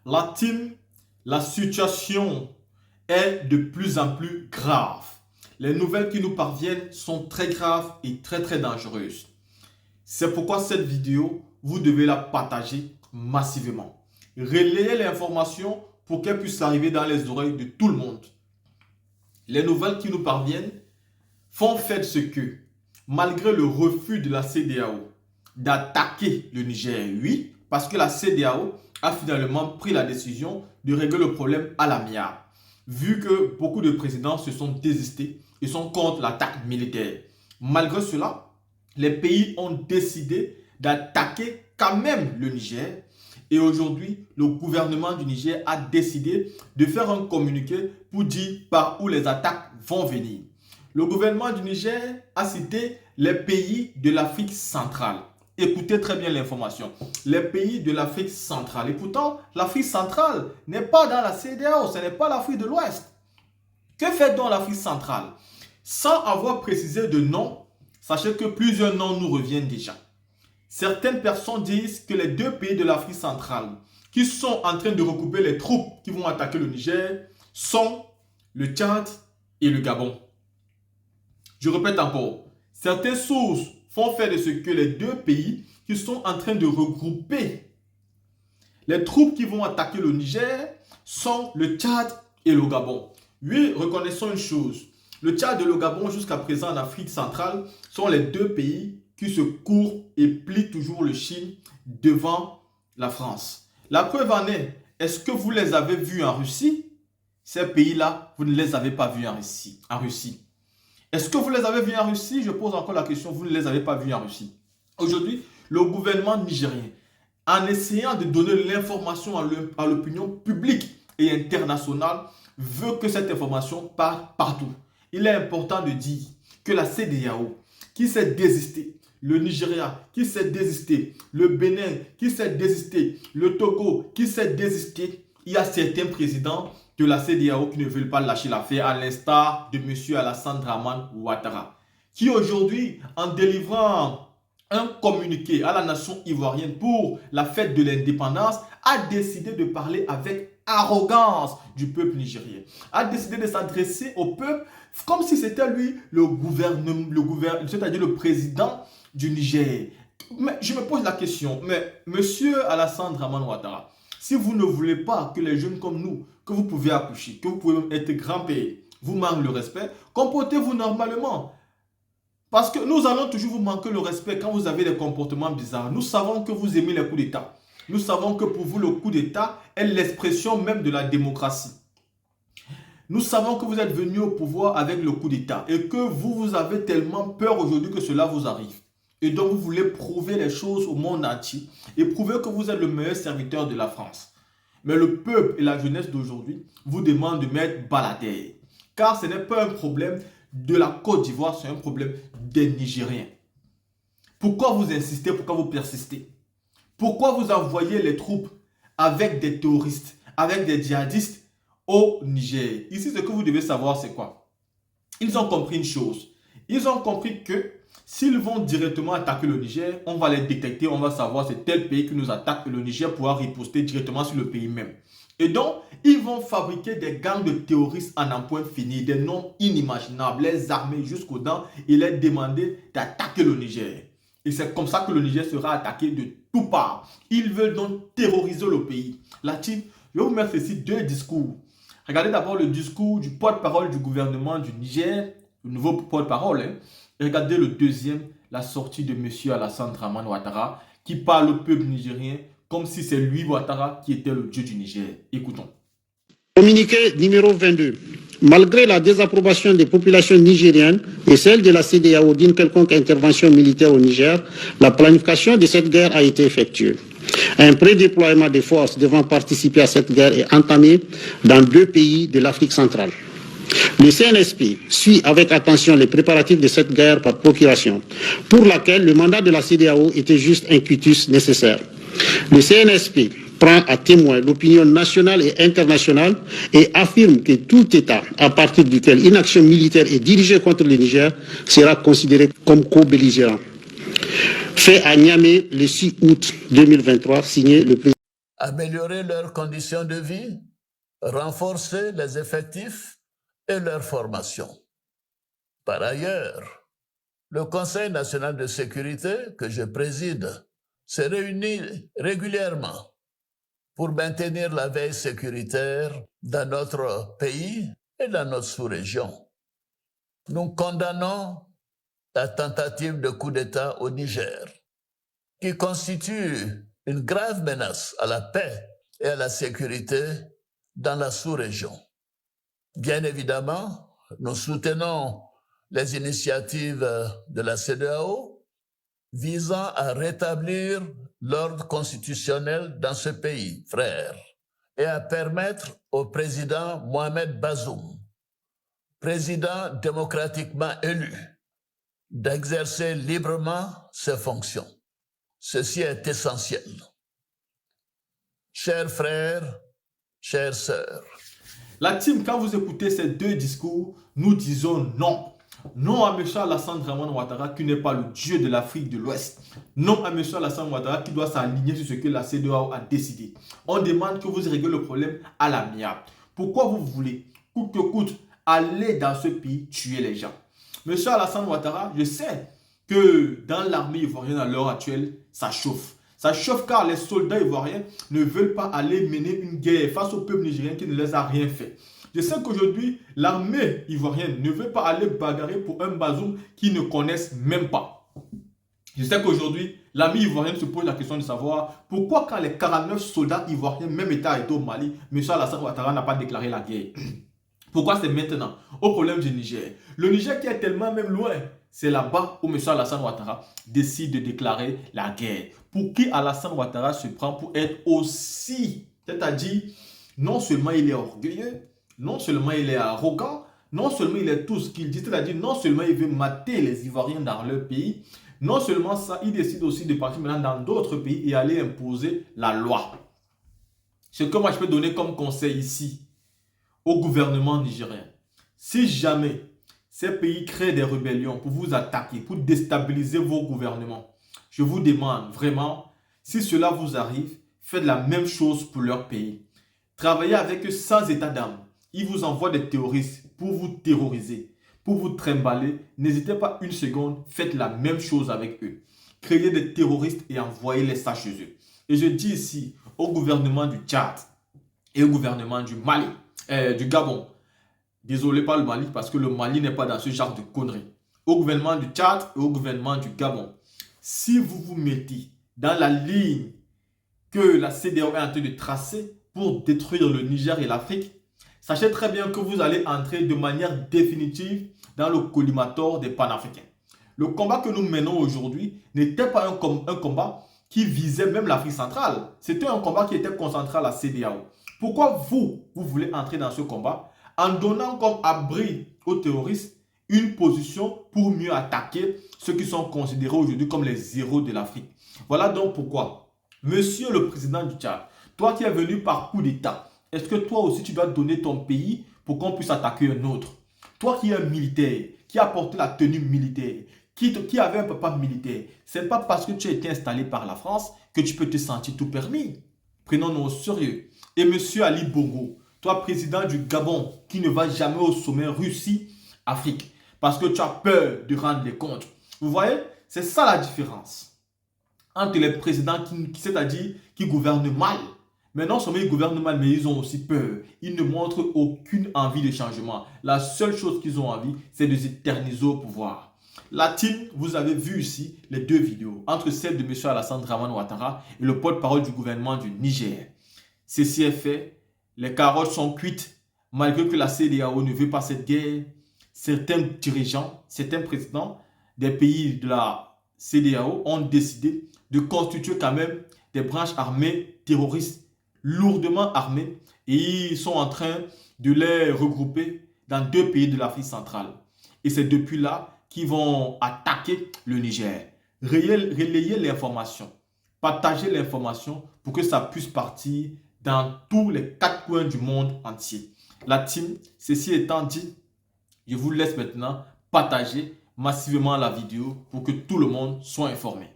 La team, la situation est de plus en plus grave. Les nouvelles qui nous parviennent sont très graves et très dangereuses. C'est pourquoi cette vidéo, vous devez la partager massivement. Relayez l'information pour qu'elle puisse arriver dans les oreilles de tout le monde. Les nouvelles qui nous parviennent font fait ce que, malgré le refus de la CEDEAO d'attaquer le Niger, oui, parce que la CEDEAO a finalement pris la décision de régler le problème à l'amiable, vu que beaucoup de présidents se sont désistés et sont contre l'attaque militaire. Malgré cela, les pays ont décidé d'attaquer quand même le Niger. Et aujourd'hui, le gouvernement du Niger a décidé de faire un communiqué pour dire par où les attaques vont venir. Le gouvernement du Niger a cité les pays de l'Afrique centrale. Écoutez très bien l'information. Les pays de l'Afrique centrale. Et pourtant, l'Afrique centrale n'est pas dans la CEDEAO, ce n'est pas l'Afrique de l'Ouest. Que fait donc l'Afrique centrale? Sans avoir précisé de nom, sachez que plusieurs noms nous reviennent déjà. Certaines personnes disent que les deux pays de l'Afrique centrale qui sont en train de recouper les troupes qui vont attaquer le Niger sont le Tchad et le Gabon. Je répète encore, certaines sources font faire de ce que les deux pays qui sont en train de regrouper les troupes qui vont attaquer le Niger sont le Tchad et le Gabon. Oui, reconnaissons une chose. Le Tchad et le Gabon, jusqu'à présent en Afrique centrale, sont les deux pays qui se courent et plient toujours le Chine devant la France. La preuve en est, est-ce que vous les avez vus en Russie? Ces pays-là, vous ne les avez pas vus en Russie. Est-ce que vous les avez vus en Russie? Je pose encore la question, vous ne les avez pas vus en Russie. Aujourd'hui, le gouvernement nigérien, en essayant de donner l'information à l'opinion publique et internationale, veut que cette information parte partout. Il est important de dire que la CEDEAO, qui s'est désistée, le Nigeria qui s'est désisté, le Bénin qui s'est désisté, le Togo qui s'est désisté, il y a certains présidents de la CEDEAO qui ne veulent pas lâcher l'affaire, à l'instar de M. Alassane Dramane Ouattara, qui aujourd'hui, en délivrant un communiqué à la nation ivoirienne pour la fête de l'indépendance, a décidé de parler avec arrogance du peuple nigérien, a décidé de s'adresser au peuple comme si c'était lui c'est-à-dire le président du Niger. Mais je me pose la question, mais monsieur Alassane Dramane Ouattara, si vous ne voulez pas que les jeunes comme nous, que vous pouvez accoucher, que vous pouvez être grand-père, vous manquent le respect, comportez-vous normalement. Parce que nous allons toujours vous manquer le respect quand vous avez des comportements bizarres. Nous savons que vous aimez les coups d'État. Nous savons que pour vous, le coup d'État est l'expression même de la démocratie. Nous savons que vous êtes venu au pouvoir avec le coup d'État et que vous avez tellement peur aujourd'hui que cela vous arrive. Et donc, vous voulez prouver les choses au monde entier et prouver que vous êtes le meilleur serviteur de la France. Mais le peuple et la jeunesse d'aujourd'hui vous demandent de mettre Balader. Car ce n'est pas un problème de la Côte d'Ivoire, c'est un problème des Nigériens. Pourquoi vous insistez? Pourquoi vous persistez? Pourquoi vous envoyez les troupes avec des terroristes, avec des djihadistes au Niger? Ici, ce que vous devez savoir, c'est quoi? Ils ont compris une chose. Ils ont compris que s'ils vont directement attaquer le Niger, on va les détecter, on va savoir c'est tel pays qui nous attaque et le Niger pourra riposter directement sur le pays même. Et donc, ils vont fabriquer des gangs de terroristes en un point fini, des noms inimaginables, les armer jusqu'aux dents et les demander d'attaquer le Niger. Et c'est comme ça que le Niger sera attaqué de toutes parts. Ils veulent donc terroriser le pays. La team, je vais vous mettre ici deux discours. Regardez d'abord le discours du porte-parole du gouvernement du Niger, le nouveau porte-parole. Et regardez le deuxième, la sortie de M. Alassane Dramane Ouattara, qui parle au peuple nigérien comme si c'est lui, Ouattara, qui était le dieu du Niger. Écoutons. Communiqué numéro 22. Malgré la désapprobation des populations nigériennes et celle de la CEDEAO d'une quelconque intervention militaire au Niger, la planification de cette guerre a été effectuée. Un prédéploiement des forces devant participer à cette guerre est entamé dans deux pays de l'Afrique centrale. Le CNSP suit avec attention les préparatifs de cette guerre par procuration, pour laquelle le mandat de la CEDEAO était juste un quitus nécessaire. Le CNSP prend à témoin l'opinion nationale et internationale et affirme que tout État à partir duquel une action militaire est dirigée contre le Niger sera considéré comme co-belligérant. Fait à Niamey le 6 août 2023, signé le président. améliorer leurs conditions de vie, renforcer les effectifs et leur formation. Par ailleurs, le Conseil national de sécurité que je préside se réunit régulièrement pour maintenir la veille sécuritaire dans notre pays et dans notre sous-région. Nous condamnons la tentative de coup d'État au Niger, qui constitue une grave menace à la paix et à la sécurité dans la sous-région. Bien évidemment, nous soutenons les initiatives de la CEDEAO visant à rétablir l'ordre constitutionnel dans ce pays, frère, et à permettre au président Mohamed Bazoum, président démocratiquement élu, d'exercer librement ses fonctions. Ceci est essentiel. Chers frères, chères sœurs. La team, quand vous écoutez ces deux discours, nous disons non. Non à M. Alassane Dramane Ouattara qui n'est pas le dieu de l'Afrique de l'Ouest. Non à M. Alassane Ouattara qui doit s'aligner sur ce que la CEDEAO a décidé. On demande que vous réglez le problème à l'amiable. Pourquoi vous voulez, coûte que coûte, aller dans ce pays tuer les gens? M. Alassane Ouattara, je sais que dans l'armée ivoirienne à l'heure actuelle, ça chauffe. Ça chauffe car les soldats ivoiriens ne veulent pas aller mener une guerre face au peuple nigérien qui ne les a rien fait. Je sais qu'aujourd'hui, l'armée ivoirienne ne veut pas aller bagarrer pour un Bazoum qu'ils ne connaissent même pas. Je sais qu'aujourd'hui, l'armée ivoirienne se pose la question de savoir pourquoi quand les 49 soldats ivoiriens, même état au Mali, M. Alassane Ouattara n'a pas déclaré la guerre. Pourquoi c'est maintenant? Au problème du Niger. Le Niger qui est tellement même loin, c'est là-bas où M. Alassane Ouattara décide de déclarer la guerre. Pour qui Alassane Ouattara se prend pour être aussi, c'est-à-dire, non seulement il est orgueilleux, non seulement il est arrogant, non seulement il est tout ce qu'il dit, c'est-à-dire non seulement il veut mater les Ivoiriens dans leur pays, non seulement ça, il décide aussi de partir maintenant dans d'autres pays et aller imposer la loi. Ce que moi je peux donner comme conseil ici au gouvernement nigérien, si jamais ces pays créent des rébellions pour vous attaquer, pour déstabiliser vos gouvernements, je vous demande vraiment, si cela vous arrive, faites la même chose pour leur pays. Travaillez avec eux sans état d'âme. Ils vous envoient des terroristes pour vous terroriser, pour vous trimballer. N'hésitez pas une seconde, faites la même chose avec eux. Créez des terroristes et envoyez-les ça chez eux. Et je dis ici au gouvernement du Tchad et au gouvernement du Mali, du Gabon. Désolé pas le Mali parce que le Mali n'est pas dans ce genre de conneries. Au gouvernement du Tchad et au gouvernement du Gabon. Si vous vous mettez dans la ligne que la CEDEAO est en train de tracer pour détruire le Niger et l'Afrique, sachez très bien que vous allez entrer de manière définitive dans le collimateur des panafricains. Le combat que nous menons aujourd'hui n'était pas un combat qui visait même l'Afrique centrale. C'était un combat qui était concentré à la CEDEAO. Pourquoi vous voulez entrer dans ce combat en donnant comme abri aux terroristes une position pour mieux attaquer ceux qui sont considérés aujourd'hui comme les héros de l'Afrique? Voilà donc pourquoi, monsieur le président du Tchad, toi qui es venu par coup d'État, est-ce que toi aussi tu dois donner ton pays pour qu'on puisse attaquer un autre? Toi qui es un militaire, qui a porté la tenue militaire, qui avait un papa militaire, ce n'est pas parce que tu as été installé par la France que tu peux te sentir tout permis. Prenons-nous au sérieux. Et monsieur Ali Bongo, toi président du Gabon, qui ne va jamais au sommet Russie-Afrique, parce que tu as peur de rendre les comptes. Vous voyez, c'est ça la différence entre les présidents c'est-à-dire qui gouvernent mal. Mais non seulement ils gouvernent mal, mais ils ont aussi peur. Ils ne montrent aucune envie de changement. La seule chose qu'ils ont envie, c'est de s'éterniser au pouvoir. La team, vous avez vu ici les deux vidéos, entre celle de M. Alassane Dramane Ouattara et le porte-parole du gouvernement du Niger. Ceci est fait, les carottes sont cuites, malgré que la CEDEAO ne veut pas cette guerre. Certains dirigeants, certains présidents des pays de la CEDEAO ont décidé de constituer quand même des branches armées terroristes lourdement armées et ils sont en train de les regrouper dans deux pays de l'Afrique centrale. Et c'est depuis là qu'ils vont attaquer le Niger. Relayez l'information, partagez l'information pour que ça puisse partir dans tous les 4 coins du monde entier. La team, ceci étant dit, je vous laisse maintenant partager massivement la vidéo pour que tout le monde soit informé.